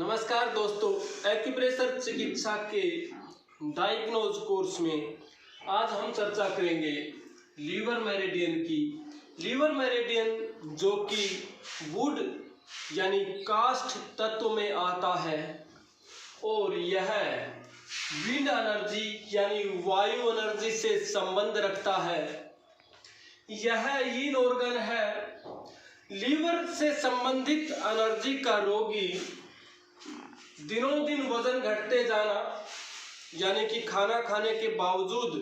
नमस्कार दोस्तों, एक्यूप्रेशर चिकित्सा के डायग्नोज कोर्स में आज हम चर्चा करेंगे लीवर मेरिडियन की। लीवर मेरिडियन जो कि वुड यानी काष्ठ तत्व में आता है और यह विंड एनर्जी यानी वायु एनर्जी से संबंध रखता है। यह यीन ऑर्गन है। लीवर से संबंधित एनर्जी का रोगी दिनों दिन वजन घटते जाना यानी कि खाना खाने के बावजूद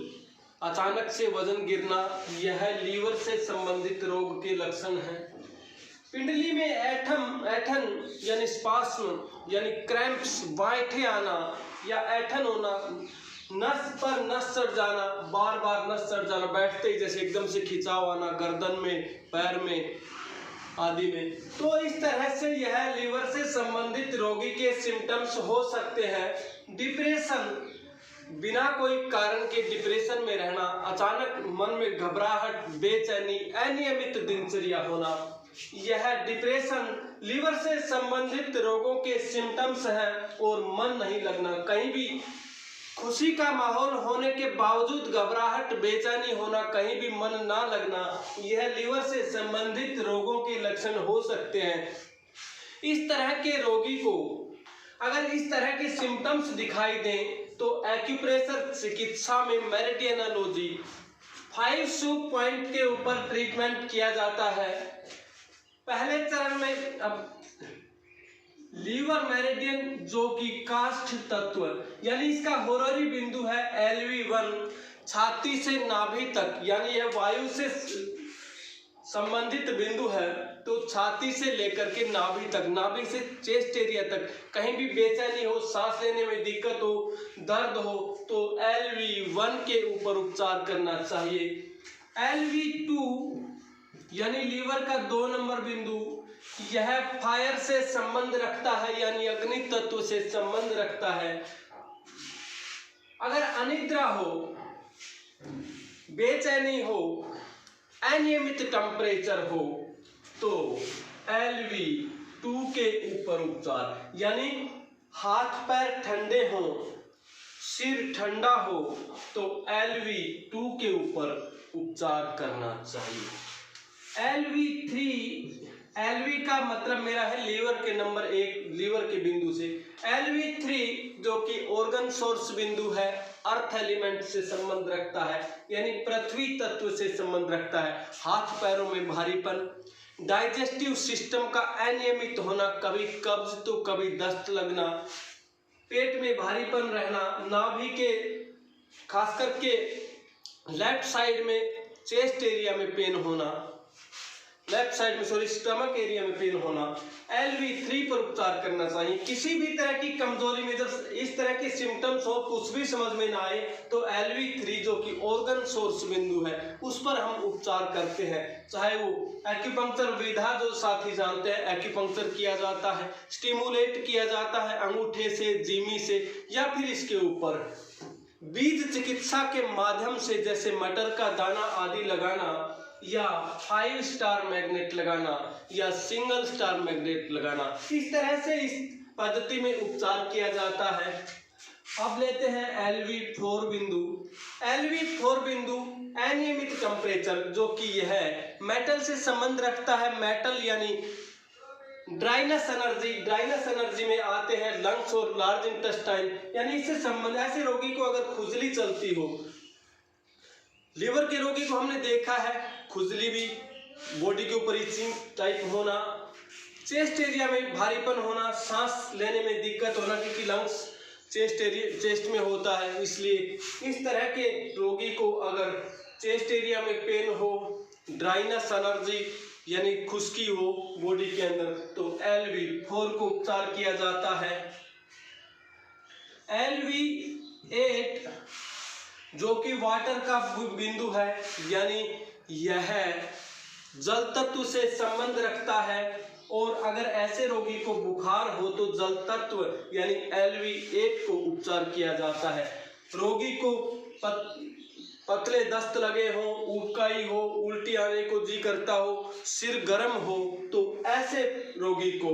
अचानक से वजन गिरना, यह लीवर से संबंधित रोग के लक्षण हैं। पिंडली में ऐठन यानी स्पास्म यानी क्रैम्प्स, बांठे आना या ऐठन होना, नस पर नस चढ़ जाना, बार बार नस चढ़ जाना, बैठते ही जैसे एकदम से खिंचाव आना गर्दन में, पैर में आदि में। तो इस तरह से यह लीवर से संबंधित रोगी के सिम्टम्स हो सकते हैं। डिप्रेशन, बिना कोई कारण के डिप्रेशन में रहना, अचानक मन में घबराहट, बेचैनी, अनियमित दिनचर्या होना, यह डिप्रेशन लीवर से संबंधित रोगों के सिम्टम्स हैं। और मन नहीं लगना, कहीं भी खुशी का माहौल होने के बावजूद घबराहट, बेचैनी होना, कहीं भी मन ना लगना, यह लीवर से संबंधित रोगों के लक्षण हो सकते हैं। इस तरह के रोगी को अगर इस तरह के सिम्टम्स दिखाई दें तो एक्यूप्रेशर चिकित्सा में मेरिडियनोलॉजी 5 पॉइंट के ऊपर ट्रीटमेंट किया जाता है। पहले चरण में अब लीवर मेरिडियन जो कि काष्ठ तत्व यानी इसका होररी बिंदु है LV1, छाती से नाभि तक, यानी यह वायु से संबंधित बिंदु है। तो छाती से लेकर के नाभि तक, नाभि से चेस्ट एरिया तक कहीं भी बेचैनी हो, सांस लेने में दिक्कत हो, दर्द हो तो LV1 के ऊपर उपचार करना चाहिए। LV2 यानी लीवर का 2 नंबर बिंदु, यह फायर से संबंध रखता है यानी अग्नि तत्व से संबंध रखता है। अगर अनिद्रा हो, बेचैनी हो, अनियमित टेम्परेचर हो तो LV2 के ऊपर उपचार, यानी हाथ पैर ठंडे हो, सिर ठंडा हो तो LV2 के ऊपर उपचार करना चाहिए। LV का मतलब मेरा है लीवर के नंबर 1, लीवर के बिंदु से। LV3 जो कि ऑर्गन सोर्स बिंदु है, अर्थ एलिमेंट से संबंध रखता है यानी पृथ्वी तत्व से संबंध रखता है। हाथ पैरों में भारीपन, डाइजेस्टिव सिस्टम का अनियमित होना, कभी कब्ज तो कभी दस्त लगना, पेट में भारीपन रहना, नाभि के खास करके लेफ्ट साइड में चेस्ट एरिया में पेन होना, स्टमक एरिया में पेन होना, LV3 पर उपचार करना चाहिए। किसी भी तरह की कमजोरी में जब इस तरह के सिम्टम्स हो, कुछ भी समझ में ना आए तो LV3 जो कि ऑर्गन सोर्स बिंदु है उस पर हम उपचार करते हैं। चाहे वो एक्यूपंक्चर विधा जो साथी जानते हैं, एक्यूपंक्चर किया जाता है, स्टिमुलेट किया जाता है अंगूठे से, जीमी से, या फिर इसके ऊपर बीज चिकित्सा के माध्यम से जैसे मटर का दाना आदि लगाना, या 5 स्टार मैग्नेट लगाना, या सिंगल स्टार मैग्नेट लगाना, इस तरह से इस पद्धति में उपचार किया जाता है। अब लेते हैं LV4 बिंदु। LV4 बिंदु अनियमित टेम्परेचर जो कि यह मेटल से संबंध रखता है। मेटल यानी ड्राइनेस एनर्जी में आते हैं लंग्स और लार्ज इंटेस्टाइन, यानी इससे संबंध। ऐसे रोगी को अगर खुजली चलती हो, लीवर के रोगी को हमने देखा है खुजली भी, बॉडी के ऊपर इचिंग टाइप होना, चेस्ट एरिया में भारीपन होना, सांस लेने में दिक्कत होना, क्योंकि लंग्स चेस्ट में होता है, इसलिए इस तरह के रोगी को अगर चेस्ट एरिया में पेन हो, ड्राइनेस एनर्जी यानी खुश्की हो बॉडी के अंदर, तो LV4 को उपचार किया जाता है। LV8 जो कि वाटर का बिंदु है, यानी यह जल तत्व से संबंध रखता है। और अगर ऐसे रोगी को बुखार हो तो जल तत्व यानी LV8 को उपचार किया जाता है। रोगी को पतले दस्त लगे हो, उबकाई हो, उल्टी आने को जी करता हो, सिर गर्म हो तो ऐसे रोगी को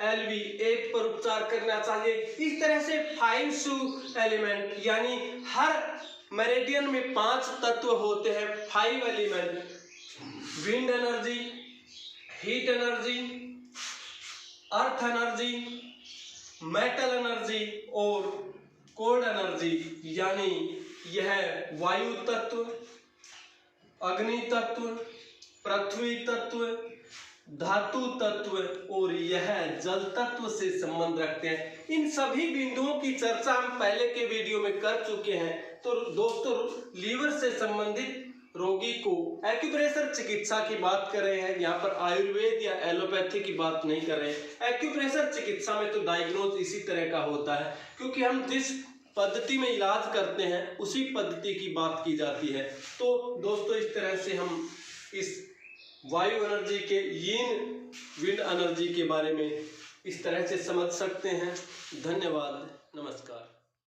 LV8 पर उपचार करना चाहिए। इस तरह से 5 एलिमेंट यानी हर मेरिडियन में 5 तत्व होते हैं। 5 element, wind energy, heat energy, earth energy, metal energy और कोल्ड एनर्जी, यानी यह वायु तत्व, अग्नि तत्व, पृथ्वी तत्व, धातु तत्व और यह जल तत्व से संबंध रखते हैं। इन सभी बिंदुओं की चर्चा हम पहले के वीडियो में कर चुके हैं। तो दोस्तों, लीवर से संबंधित रोगी को एक्यूप्रेशर चिकित्सा की बात कर रहे हैं, यहाँ पर आयुर्वेद या एलोपैथी की बात नहीं कर रहे हैं। एक्यूप्रेशर चिकित्सा में तो डायग्नोज इसी तरह का होता है, क्योंकि हम जिस पद्धति में इलाज करते हैं उसी पद्धति की बात की जाती है। तो दोस्तों, इस तरह से हम इस वायु एनर्जी के यीन विंड एनर्जी के बारे में इस तरह से समझ सकते हैं। धन्यवाद, नमस्कार।